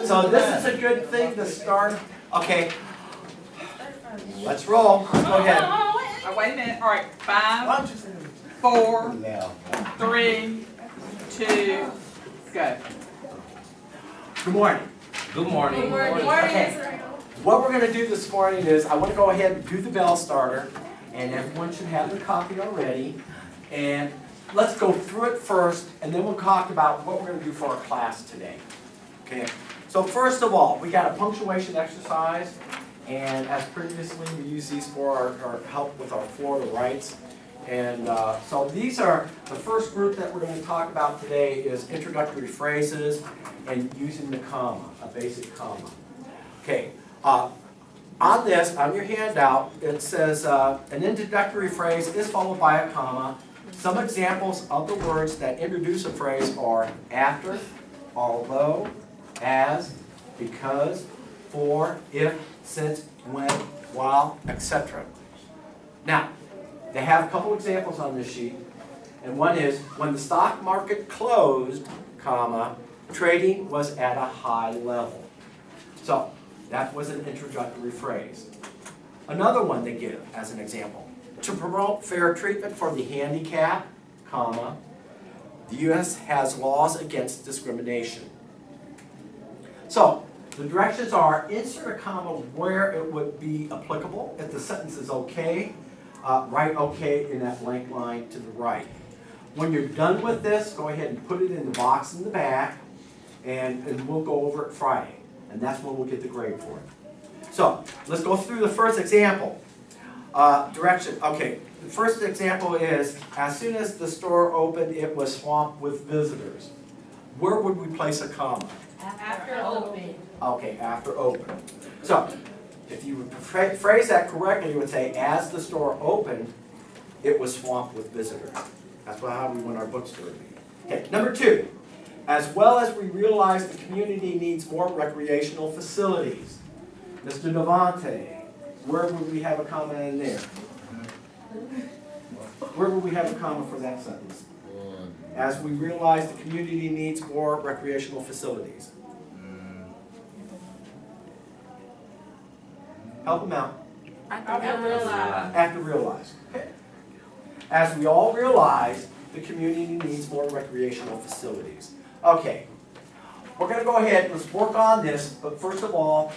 So this is a good thing to start. Okay, let's roll. Let's go ahead. Oh, wait a minute. All right, 5, 4, 3, 2, go. Good morning. Good morning. Good morning. Okay. What we're going to do this morning is I want to go ahead and do the bell starter, and everyone should have their copy already. And let's go through it first, and then we'll talk about what we're going to do for our class today. Okay. So first of all, we got a punctuation exercise, and as previously, we use these for our help with our Florida rights. And so these are the first group that we're going to talk about today is introductory phrases and using the comma, a basic comma. Okay. On this, on your handout, it says an introductory phrase is followed by a comma. Some examples of the words that introduce a phrase are after, although, as, because, for, if, since, when, while, etc. Now, they have a couple examples on this sheet, and one is when the stock market closed, comma, trading was at a high level. So, that was an introductory phrase. Another one they give as an example. To promote fair treatment for the handicapped, comma, the U.S. has laws against discrimination. So, the directions are insert a comma where it would be applicable. If the sentence is okay, write okay in that blank line to the right. When you're done with this, go ahead and put it in the box in the back, and we'll go over it Friday. And that's when we'll get the grade for it. So, let's go through the first example. Direction, okay, the first example is, as soon as the store opened, it was swamped with visitors. Where would we place a comma? After open. Okay, after open. So, if you would phrase that correctly, you would say, as the store opened, it was swamped with visitors. That's how we want our bookstore to be. Okay, number 2. As well as we realize the community needs more recreational facilities. Mr. Devante, where would we have a comma in there? Where would we have a comma for that sentence? As we realize the community needs more recreational facilities. Help them out. After realize. Okay. As we all realize, the community needs more recreational facilities. Okay. We're going to go ahead and let's work on this, but first of all,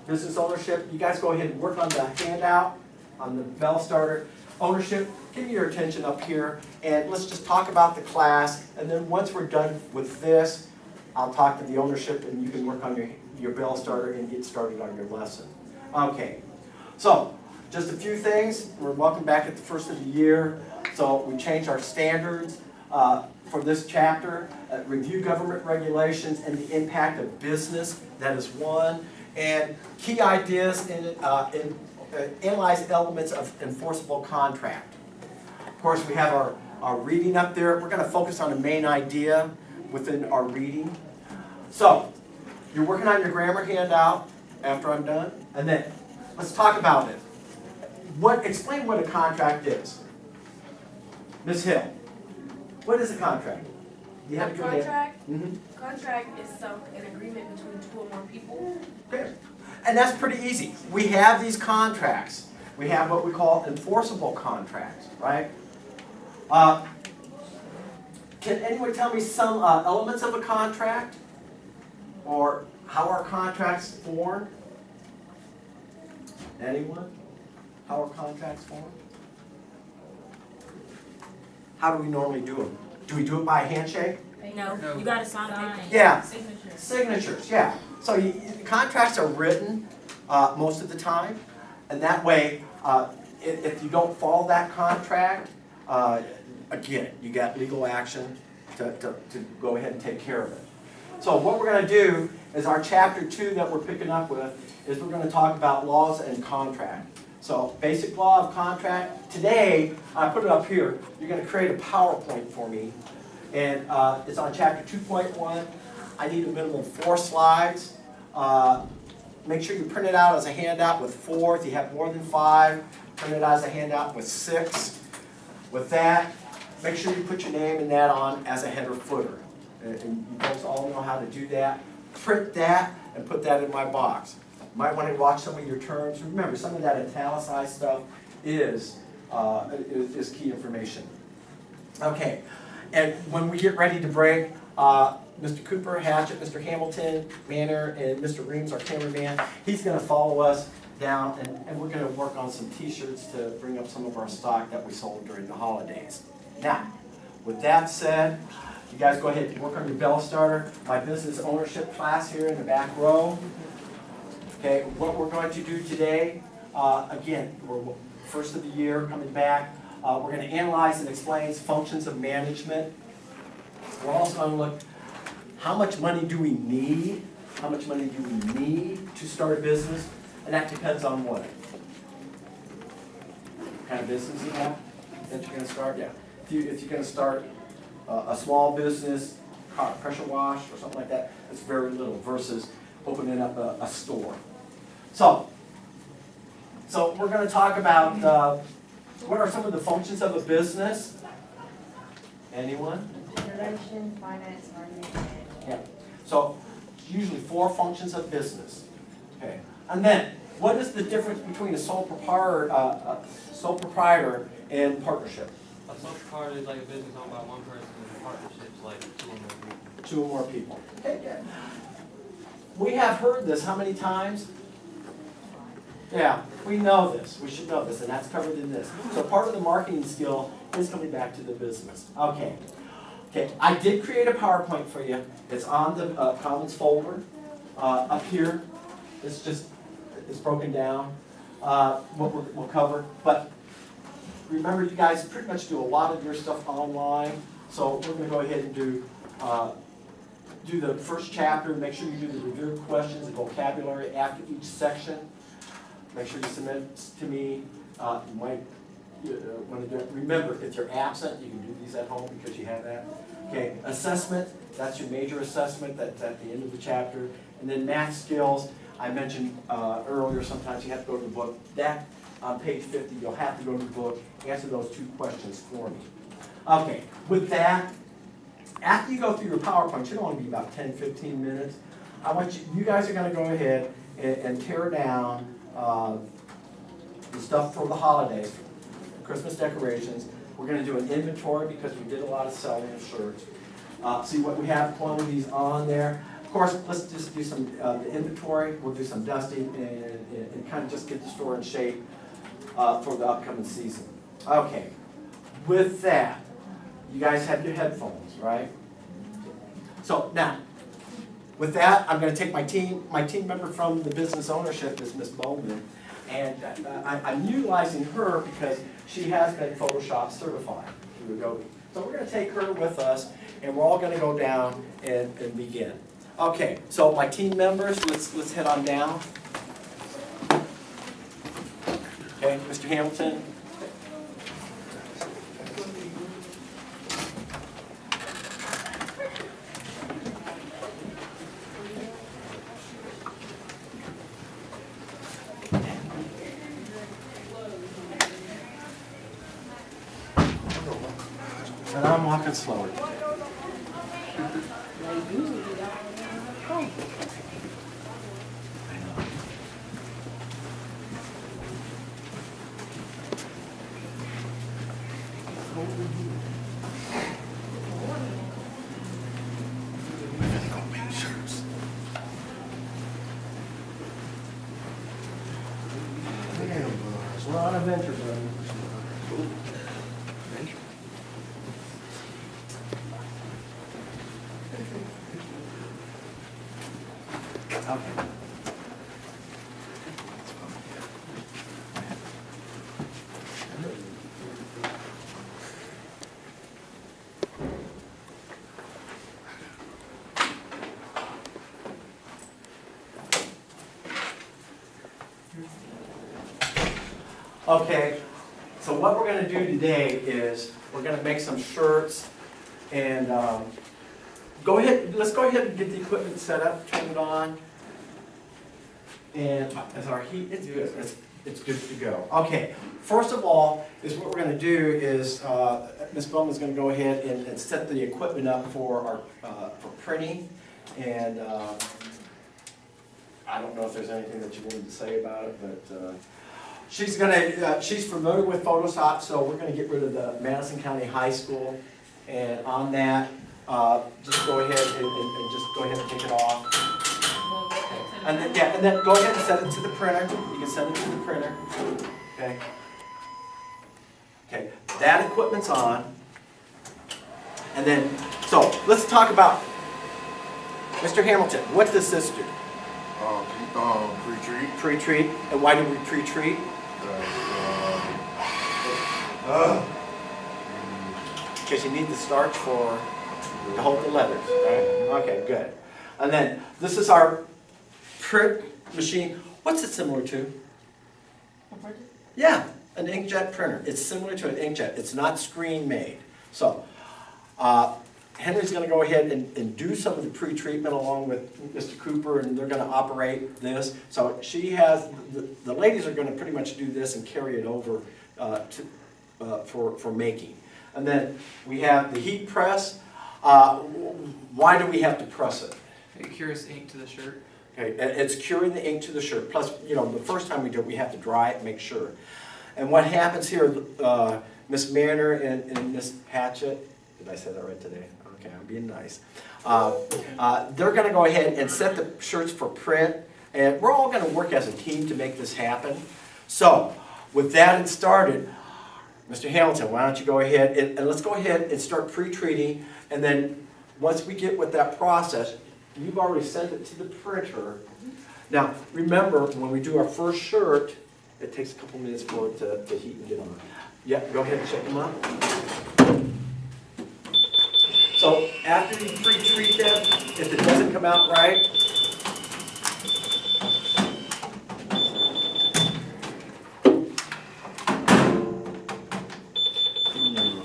business ownership, you guys go ahead and work on the handout, on the bell starter. Ownership, give me your attention up here, and let's just talk about the class, and then once we're done with this, I'll talk to the ownership, and you can work on your bell starter and get started on your lesson. Okay, so just a few things. We're welcome back at the first of the year. So we changed our standards for this chapter. Review government regulations and the impact of business, that is one. And key ideas in analyze elements of enforceable contract. Of course, we have our reading up there. We're going to focus on a main idea within our reading. So, you're working on your grammar handout after I'm done. And then, let's talk about it. Explain what a contract is. Ms. Hill, what is a contract? Do you have a Contract? Contract is an agreement between two or more people. Okay. And that's pretty easy. We have these contracts. We have what we call enforceable contracts, right? Can anyone tell me some elements of a contract? Or how are contracts formed? Anyone? How are contracts formed? How do we normally do them? Do we do it by a handshake? No, you gotta sign. Yeah. Signatures, yeah. So contracts are written most of the time, and that way, if you don't follow that contract, again, you got legal action to go ahead and take care of it. So what we're going to do is our chapter 2 that we're picking up with is we're going to talk about laws and contract. So basic law of contract. Today, I put it up here. You're going to create a PowerPoint for me, and it's on chapter 2.1. I need a minimum of 4 slides. Make sure you print it out as a handout with 4. If you have more than 5, print it out as a handout with 6. With that, make sure you put your name and that on as a header footer. And you folks all know how to do that. Print that and put that in my box. Might want to watch some of your terms. Remember, some of that italicized stuff is key information. Okay, and when we get ready to break, Mr. Cooper, Hatchett, Mr. Hamilton, Manor, and Mr. Reams, our cameraman, he's going to follow us down, and we're going to work on some t-shirts to bring up some of our stock that we sold during the holidays. Now, with that said, you guys go ahead and work on your bell starter. My business ownership class here in the back row. Okay, what we're going to do today, again, we're first of the year coming back. We're going to analyze and explain functions of management. We're also going to look, how much money do we need? How much money do we need to start a business? And that depends on what? What kind of business you have that you're going to start? Yeah. If you're going to start a small business, pressure wash or something like that, it's very little versus opening up a store. So we're going to talk about what are some of the functions of a business. Anyone? Generation, finance, marketing, management. Yeah. So usually 4 functions of business. Okay. And then, what is the difference between a sole proprietor and partnership? A sole proprietor is like a business owned by one person, and a partnership is like 2 or more people. 2 or more people. Okay. We have heard this how many times? Yeah, we know this. We should know this, and that's covered in this. So part of the marketing skill is coming back to the business. Okay. Okay, I did create a PowerPoint for you. It's on the Commons folder up here. It's broken down. What we'll cover. But remember, you guys pretty much do a lot of your stuff online. So we're going to go ahead and do the first chapter. Make sure you do the review questions and vocabulary after each section. Make sure you submit to me. You might want to do it. Remember, if you're absent, you can do these at home because you have that. Okay, assessment, that's your major assessment. That's at the end of the chapter. And then math skills, I mentioned earlier, sometimes you have to go to the book. That, on page 50, you'll have to go to the book, answer those 2 questions for me. Okay, with that, after you go through your PowerPoint, it should only be about 10, 15 minutes. I want you guys are going to go ahead and tear down the stuff for the holidays, Christmas decorations. We're going to do an inventory because we did a lot of selling of shirts. See what we have, quantities on there. Of course, let's just do some inventory. We'll do some dusting and kind of just get the store in shape for the upcoming season. Okay, with that, you guys have your headphones, right? So now, with that, I'm going to take my team member from the business ownership is Miss Bowman, and I'm utilizing her because she has been Photoshop certified through Adobe. So we're going to take her with us, and we're all going to go down and begin. Okay, so my team members, let's head on down. Okay, Mr. Hamilton. And I'm walking slower. We're on a venture, buddy. Okay. Okay, so what we're going to do today is we're going to make some shirts and let's go ahead and get the equipment set up, turn it on. And as our heat, it's good. It's good to go. Okay, first of all, is what we're going to do is Ms. Bowman's going to go ahead and set the equipment up for our for printing and I don't know if there's anything that you wanted to say about it, but she's familiar with Photoshop, so we're gonna get rid of the Madison County High School. And on that, just go ahead and just go ahead and take it off. And then, yeah, and then go ahead and send it to the printer. You can send it to the printer, okay? Okay, that equipment's on. And then, so let's talk about, Mr. Hamilton, what does this do? Pre-treat. Pre-treat. And why do we pre-treat? Because you need the starch to hold the letters, right? Okay, good. And then, this is our print machine. What's it similar to? Yeah, an inkjet printer. It's similar to an inkjet. It's not screen made. So, Henry's going to go ahead and do some of the pre-treatment along with Mr. Cooper, and they're going to operate this. So she has, the ladies are going to pretty much do this and carry it over for making. And then we have the heat press. Why do we have to press it? It cures ink to the shirt. Okay, it's curing the ink to the shirt. Plus, you know, the first time we do it, we have to dry it and make sure. And what happens here, Miss Manor and Miss Patchett, did I say that right today? Okay, I'm being nice. They're going to go ahead and set the shirts for print, and we're all going to work as a team to make this happen. So, with that started, Mr. Hamilton, why don't you go ahead and let's go ahead and start pre-treating, and then once we get with that process, you've already sent it to the printer. Now, remember, when we do our first shirt, it takes a couple minutes for it to heat and get on. Yeah, go ahead and check them out. So after you pre-treat them, if it doesn't come out right,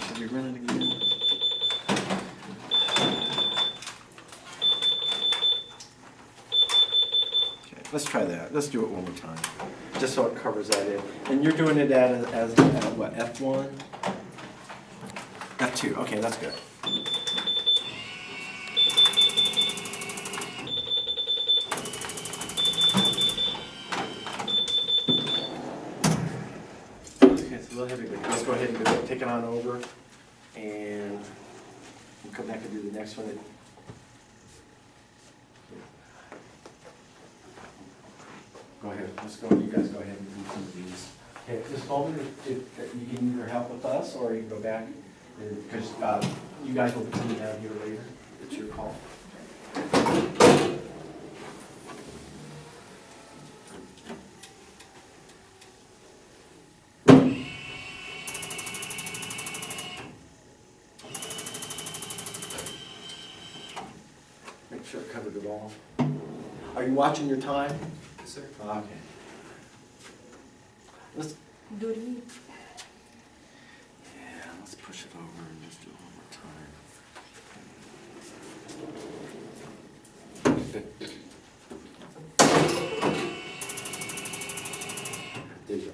should we run it again? Okay, let's try that. Let's do it one more time, just so it covers that in. And you're doing it as what, F1? F2, okay, that's good. Let's go ahead and take it on over, and we'll come back and do the next one. Go ahead. Let's go. You guys go ahead and do some of these. Okay, just call me if you can either help with us or you can go back, because you guys will be coming down here later. It's your call. Make sure it covered it all. Are you watching your time? Yes, sir. Okay. Let's Do it again. Yeah, let's push it over and just do it one more time. There you go.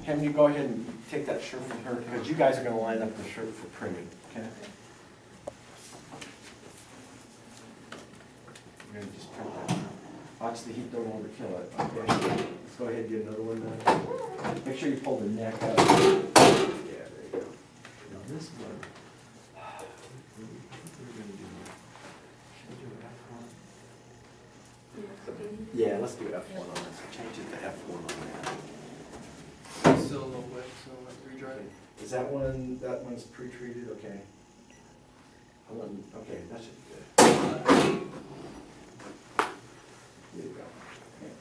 Can you go ahead and take that shirt from her, because you guys are going to line up the shirt for printing, okay? We're going to just print that. Watch the heat, don't overkill it, okay? Let's go ahead and get another one done. Make sure you pull the neck up. Yeah, there you go. Now this one, what are we going to do? Should we do F1? Yeah, let's do F1 on this. Change it to F1 on that. It's still a little wet, so I'll have to redry it. Is that one's pre-treated? Okay. Okay, that should be good. There you go. Okay.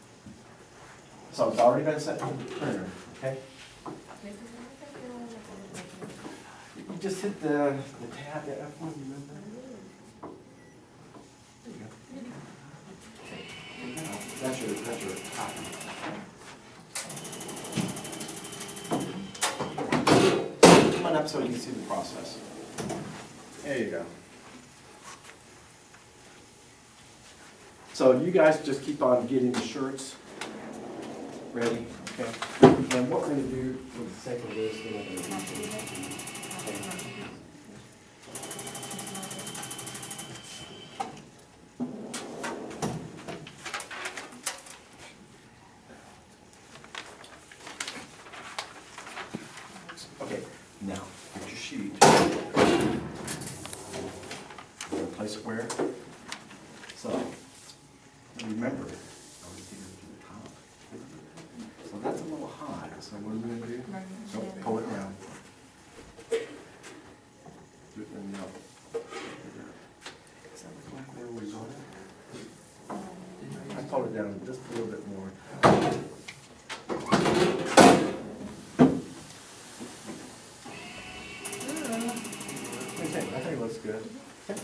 So it's already been sent to the printer, okay? You just hit the tab, the F1, remember? There you go. That's your copy. Come on up so you can see the process. There you go. So you guys just keep on getting the shirts ready, okay? And what we're going to do for the sake of this, we're not going to do place it where. So, remember, so that's a little high, so what are we gonna do? Don't pull it down. Do it in the other. Does that look like where we're going? I pulled it down just a little bit more. I think it looks good. Okay.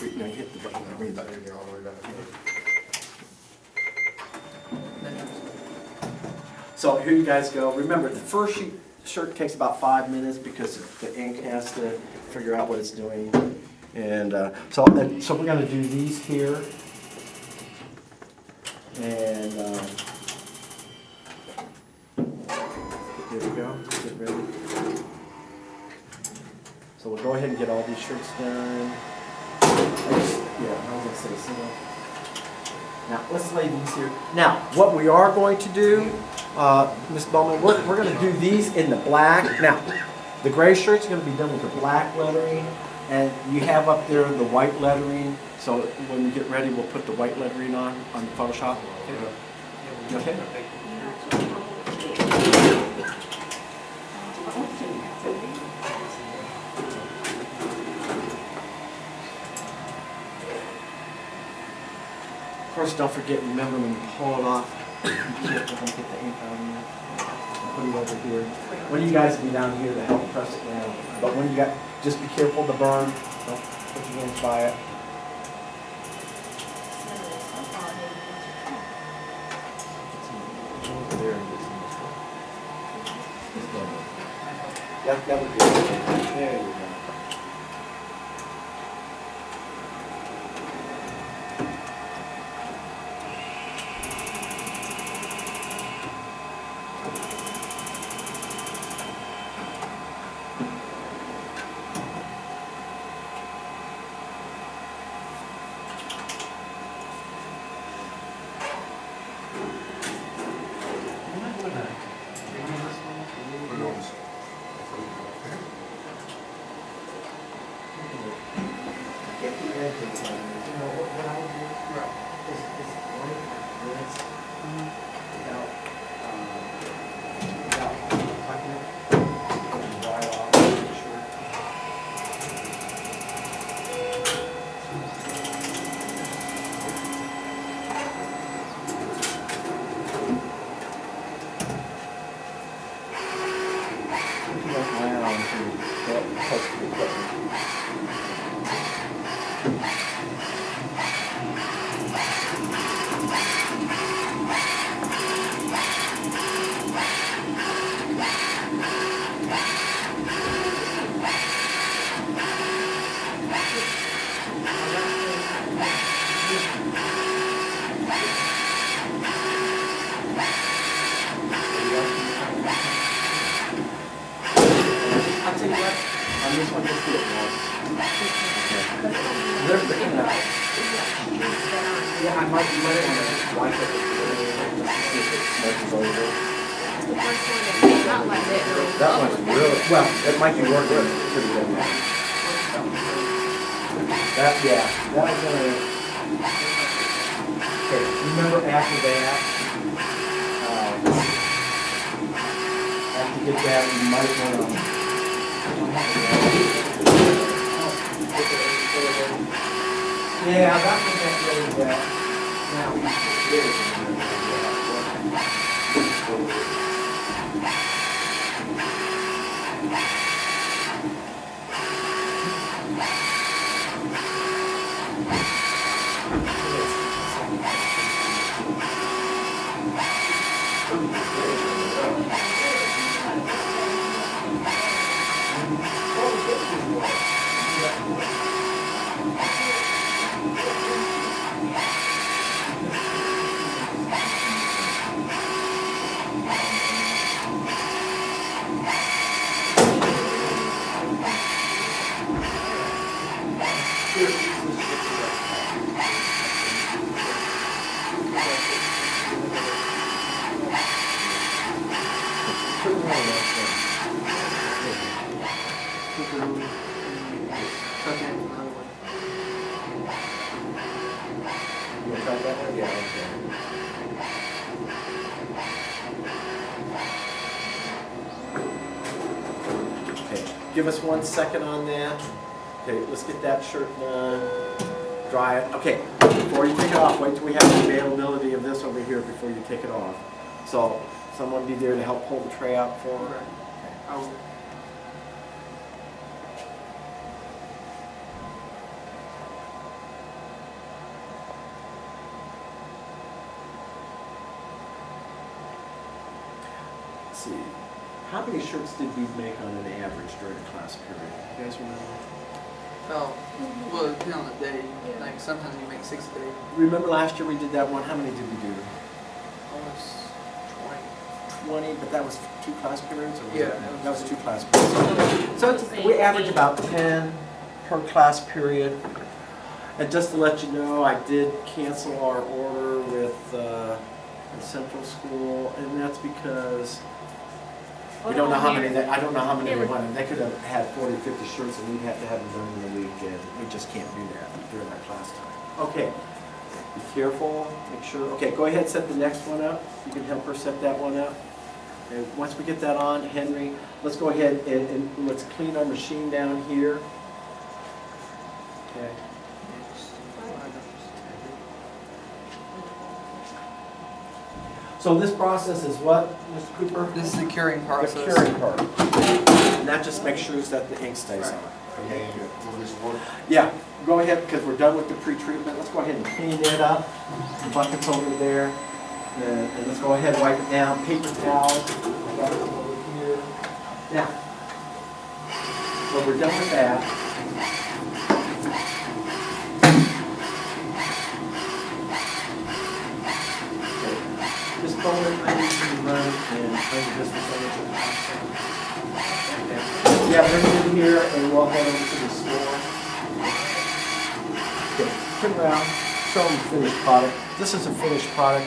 Wait, now hit the button, bring it back there all the way back here. So here you guys go. Remember, the first shirt takes about 5 minutes because the ink has to figure out what it's doing. And so we're going to do these here. And here we go. Get ready. So we'll go ahead and get all these shirts done. I was going to say single. Now, let's lay these here. Now, what we are going to do, Ms. Bowman, we're going to do these in the black. Now, the gray shirt's going to be done with the black lettering, and you have up there the white lettering. So when we get ready, we'll put the white lettering on the Photoshop. Okay? Of course, don't forget, remember when you pull it off, you can't get the ink on there. I'll put it over here. One of you guys will be down here to help press it down. But when you got, just be careful to burn. Don't put your hands by it. That would be it. There you go. That one's really, well, it might be working pretty good now. That one's gonna, okay, remember after that, after you get that, you might want to, yeah, that one's not really bad. Now, tuck in from another one. You want to try that one? Yeah, okay. Okay, give us 1 second on that. Okay, let's get that shirt done. Dry it. Okay, before you take it off, wait till we have the availability of this over here before you take it off. So, someone be there to help pull the tray out for her. Oh, Let's see. How many shirts did we make on an average during a class period? You guys remember? oh, well, it depends on the day. Like sometimes you make 6 a day. Remember last year we did that one? How many did we do? Almost 20, but that was 2 class periods? Or was Yeah, it- That was 2 class periods. So it's, we average about 10 per class period. And just to let you know, I did cancel our order with the Central School, and that's because we don't know how many, I don't know how many they wanted. They could have had 40, 50 shirts, and we'd have to have them done in a week, and we just can't do that during our class time. Okay, be careful, make sure, okay, go ahead, set the next one up. You can help her set that one up. And once we get that on, Henry, let's go ahead and let's clean our machine down here. Okay. So this process is what, Mr. Cooper? This is the curing The process. curing part. And that just makes sure that the ink stays on. Okay, good. Yeah, go ahead, because we're done with the pre-treatment. Let's go ahead and clean it up. The bucket's over there. And let's go ahead and wipe it down. Paper towels. I got it over here. Now, so we're done with that. This phone I need to run and bring the business over to the hospital. Okay. Yeah, bring it in here and we'll head over to the store. Okay, turn around, show them the finished product. This is a finished product.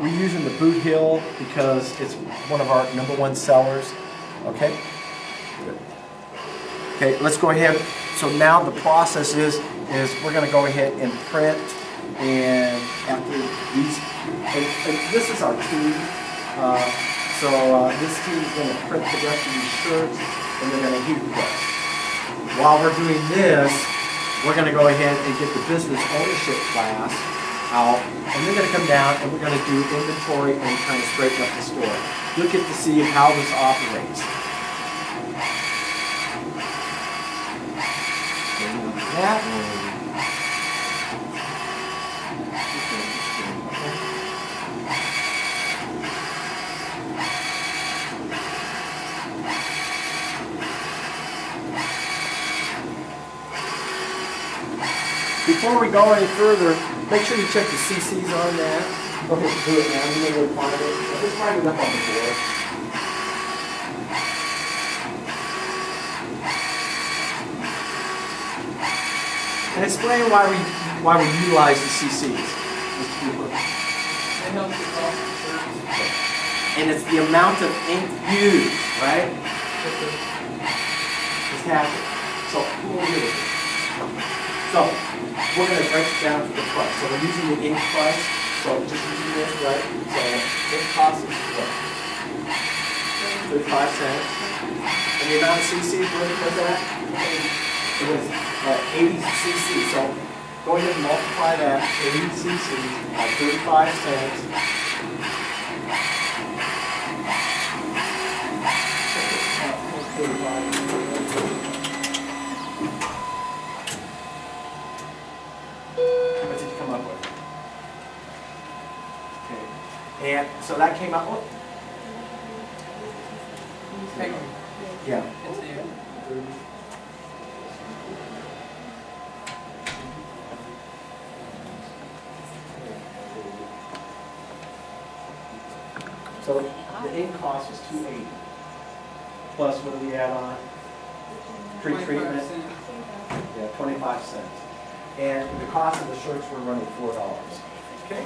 We're using the Boot Hill because it's one of our #1 sellers. Okay? Good. Okay, let's go ahead. So now the process is we're going to go ahead and print, and after these, and this is our team. This team is going to print the rest of these shirts, and they're going to heat press. While we're doing this, we're going to go ahead and get the business ownership class out, and they're going to come down and we're going to do inventory and kind of straighten up the store. You'll get to see how this operates. That. Before we go any further, make sure you check the CCs on that. Go ahead and do it now. You know where to find it. Just find it up on the board. And explain why we utilize the CCs, Mr. Cooper. It helps with all the shirts. And it's the amount of ink used, right? It's half. So who will do it? So we're going to break it down to the price. So we're using the ink price. So just using this, right? So ink cost is what? 35 cents. And the amount of CCs, what was that? It was 80 CCs. So go ahead and multiply that 80 CCs by 35 cents. What did you come up with? Okay. And so that came out, what? Hang on. Yeah. It's here. So the ink cost was $2.80. Plus what do we add on? Pre-treatment. 25 cents. Yeah, 25 cents. And the cost of the shirts were running $4. Okay.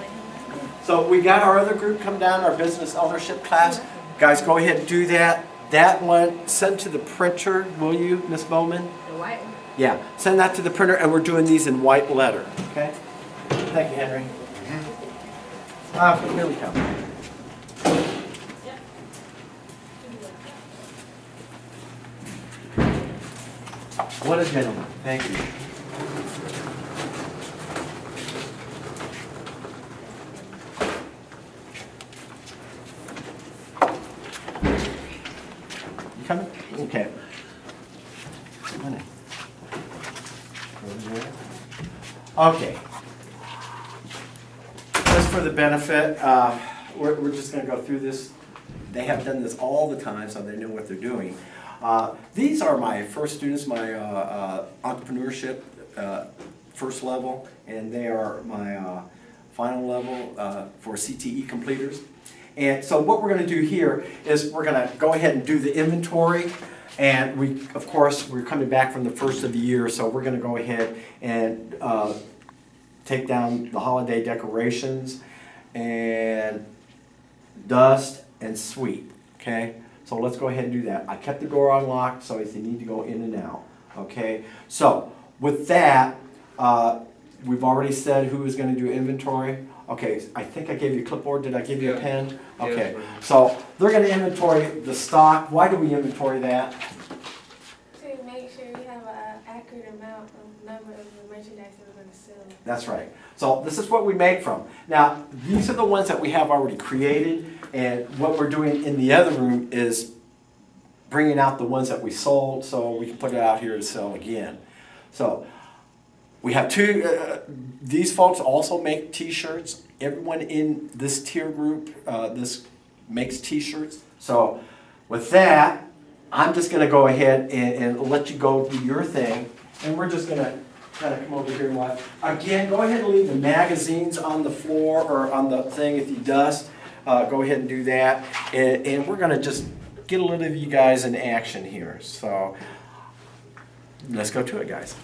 So we got our other group come down, our business ownership class. Guys, go ahead and do that. that one, send to the printer, will you, Miss Bowman? The white one. Yeah, send that to the printer, and we're doing these in white letter, okay? Thank you, Henry. Okay, here we come. What a gentleman, thank you. You coming? Okay. Come on in. Okay. Just for the benefit, we're just going to go through this. They have done this all the time, so they know what they're doing. These are my first students, my entrepreneurship first level, and they are my final level for CTE completers. And so what we're going to do here is we're going to go ahead and do the inventory. And we, of course, we're coming back from the first of the year, so we're going to go ahead and take down the holiday decorations and dust and sweep, okay? So let's go ahead and do that. I kept the door unlocked, so if you need to go in and out, okay? So with that, we've already said who is going to do inventory. Okay, I think I gave you a clipboard. Did I give you a pen? Okay, so they're going to inventory the stock. Why do we inventory that? To make sure we have an accurate amount of number of the merchandise that we're going to sell. That's right. So this is what we make from. Now, these are the ones that we have already created, and what we're doing in the other room is bringing out the ones that we sold so we can put it out here to sell again. So we have two, these folks also make t-shirts. Everyone in this tier group, this makes t-shirts. So with that, I'm just going to go ahead and let you go do your thing, and we're just going to kind of come over here and watch. Again, go ahead and leave the magazines on the floor or on the thing if you dust. Go ahead and do that. And we're going to just get a little of you guys in action here. So let's go to it, guys.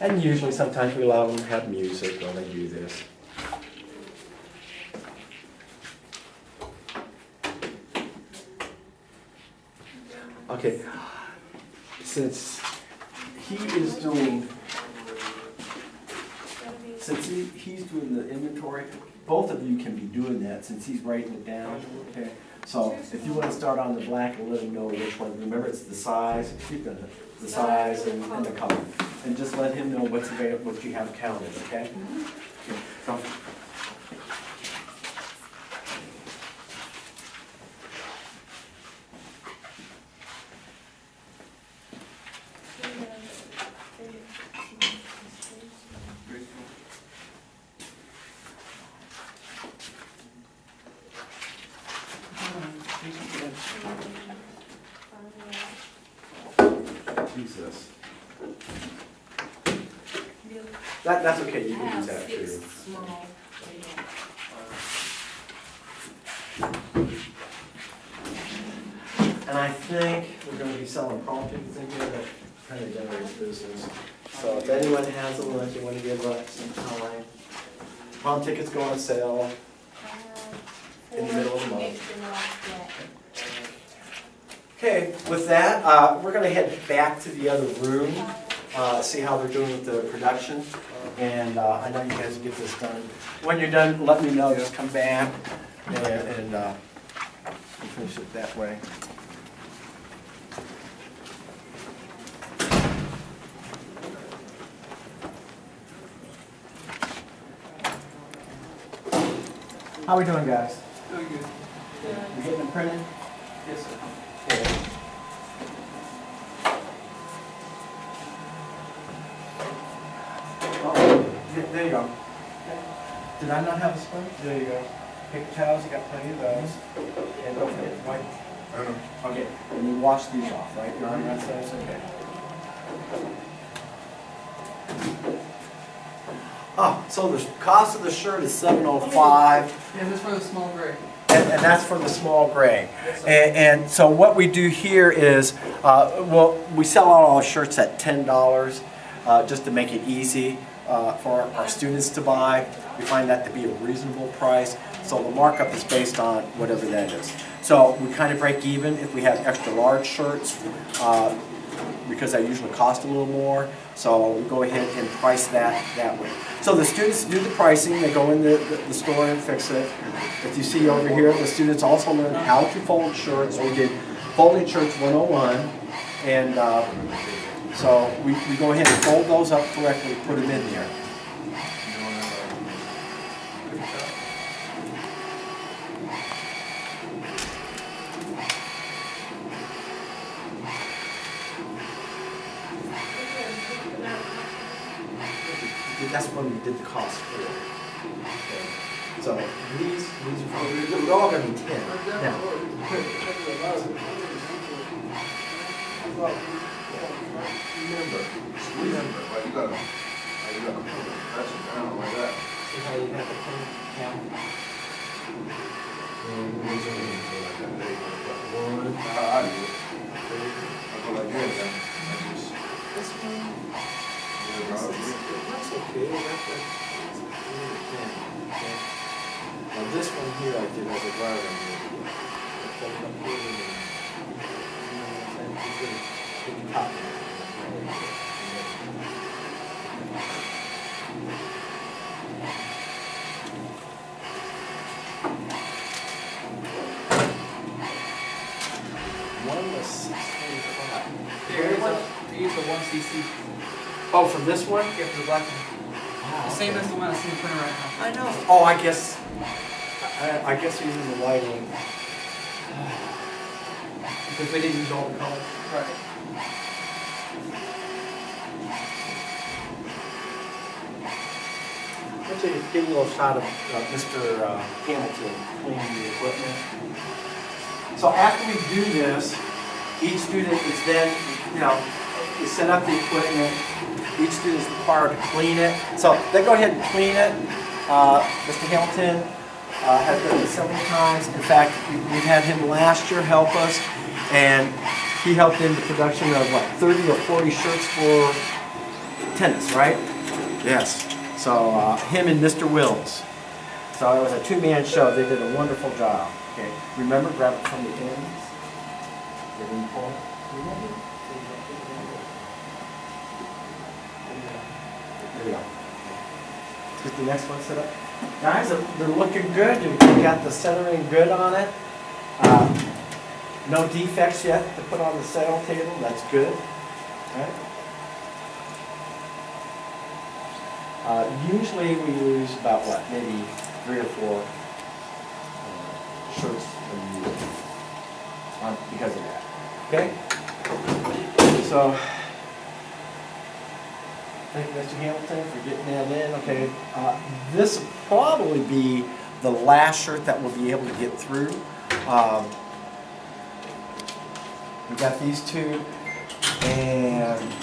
And usually sometimes we allow them to have music when they do this. Okay, since he is doing, he's doing the inventory, both of you can be doing that since he's writing it down, okay? So if you want to start on the black and let him know which one, remember it's the size, the size and the color. And just let him know what's available, what you have counted, okay? Okay. So, Jesus. That's okay, you can use that too. And I think we're going to be selling prom tickets in here that kind of generates business. So if anyone has a lunch, you want to give up some time, prom tickets go on sale in the middle of the month. Okay, with that, we're going to head back to the other room, see how they're doing with the production. And I know you guys will get this done. When you're done, let me know. Just come back and we'll finish it that way. How we doing, guys? Doing good. You getting them printed? Yes, sir. Okay. Oh, there you go. Did I not have a sponge? There you go. Paper towels, you got plenty of those. And don't forget the white. Okay, and you wash these off, right? You're on that side, okay. Oh, so the cost of the shirt is $7.05. Yeah, just for the small gray. And that's for the small gray. And so what we do here is, well, we sell all our shirts at $10 just to make it easy. for our students to buy. We find that to be a reasonable price, so the markup is based on whatever that is. So we kind of break even if we have extra large shirts, because they usually cost a little more. So we go ahead and price that way. So the students do the pricing, they go in the store and fix it. If you see over here, the students also learn how to fold shirts. We did folding shirts 101, and so we go ahead and fold those up correctly, put them in there. That's when we did the cost for it. Okay. So these are they're all going to be 10. Now, remember, Well, you gotta press it down like that. see how you have the pen count? One, I do. I go like this, and I just. this one. That's okay. Okay. Now this one here I did as a driver. One was 625. There is a, use the 1cc. Oh, from this one? Yeah, for the black one. Oh, The same okay. as the one I see in the printer right now. I know. Oh, I guess using the lighting. Because they didn't use all the colors. Right. Let's get a little shot of Mr. Hamilton cleaning the equipment. So after we do this, each student is then, we set up the equipment. Each student is required to clean it. So they go ahead and clean it. Mr. Hamilton has done it several times. In fact, we've had him last year help us, and he helped in the production of what, 30 or 40 shirts for tennis, right? Yes. So him and Mr. Wills. So it was a two-man show. They did a wonderful job. Okay. Remember, grab it from the ends. Get in pull. Remember? There we go. Get the next one set up. Guys, they're looking good. You got the centering good on it. No defects yet to put on the sale table. That's good. All right. Usually we lose about what, maybe 3 or 4 shirts a year because of that. Okay? So, thank you, Mr. Hamilton, for getting that in. Okay, this will probably be the last shirt that we'll be able to get through. We got these two, and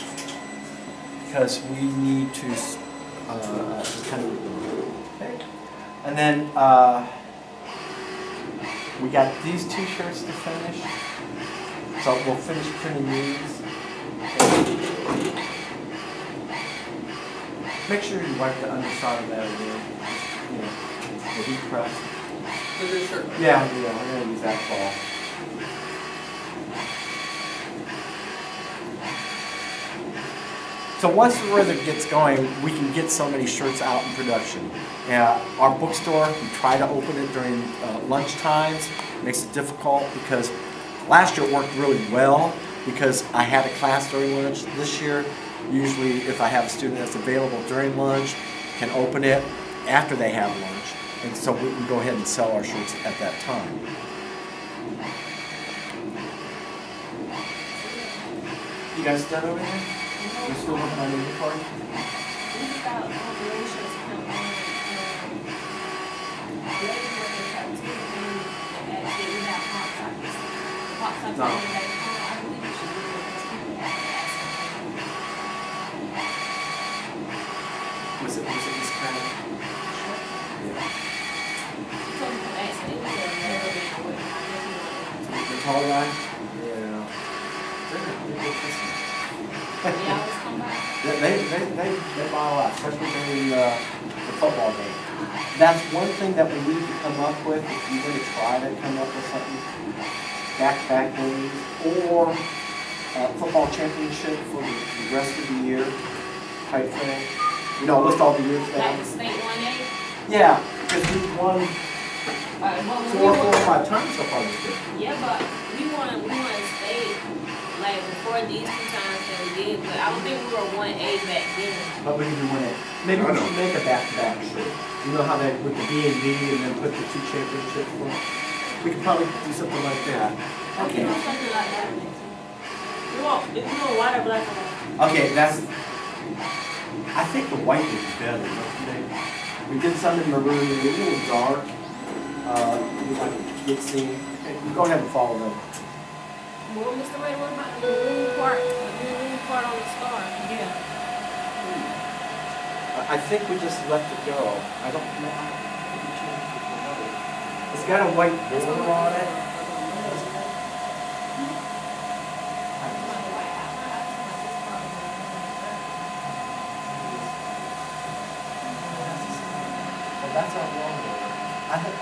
because we need to just kind of, okay. And then we got these 2 shirts to finish, so we'll finish printing these. Okay. Make sure you wipe the underside of that again, the heat press. This shirt. Yeah, we're gonna use that fall. So once the rhythm gets going, we can get so many shirts out in production. Our bookstore, we try to open it during lunch times. Makes it difficult because last year it worked really well because I had a class during lunch. This year, usually if I have a student that's available during lunch, can open it after they have lunch. And so we can go ahead and sell our shirts at that time. You guys done over there? You're still working on inventory? We've got operations come on, lady working captivity, and we have hot sockets. Hot sockets, No. and they, I believe we should do it, because people have to ask them. Was it this kind of? Yeah. Some people ask me, they said, never been away, I guess we want The tall guy? Yeah. They're good. to. They always come back. They buy a lot, especially during the football game. That's one thing that we need to come up with, if you're going to try to come up with something, back-to-back games, or football championship for the rest of the year type thing. You know, list all the years Like down. the state 1A? Yeah, because we've won Well, four or five times so far this year. Yeah, but we won state, like, before these 2 times that we did, but I don't think we were 1A back then. But we need to win it. Maybe we should make a back-to-back shirt. You know how they, with the B and then put the 2 championships on? We could probably do something like that. Okay. Something like that. You want white or black or white? Okay, that's, I think the white would be better, don't you think? We did some in maroon, it was a little dark. We like to get seen. Okay, go ahead and follow them. Well, Mr. Ray, what about the maroon part on the star? Yeah. I think we just left it go. I don't know. It's got a white border on it. Well, that's our long border. I think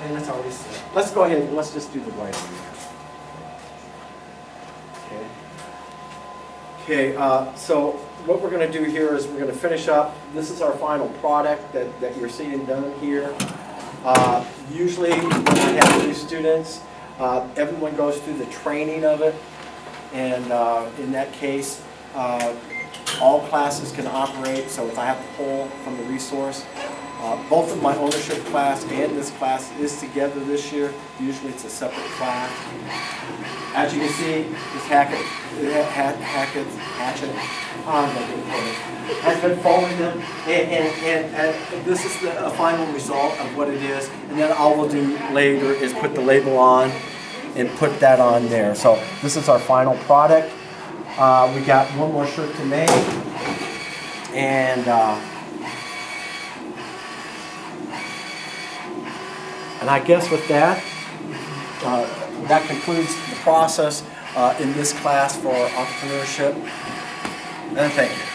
and that's already set. Let's go ahead and let's just do the white one. Okay. Okay, so what we're going to do here is we're going to finish up. This is our final product that you're seeing done here. Usually when we have new students, everyone goes through the training of it. And in that case, all classes can operate. So if I have to pull from the resource, both of my ownership class and this class is together this year. Usually it's a separate class. As you can see, this hatchet has been folded, and this is the final result of what it is. And then all we'll do later is put the label on and put that on there. So this is our final product. We got one more shirt to make, and I guess with that, that concludes the process in this class for entrepreneurship. And thank you.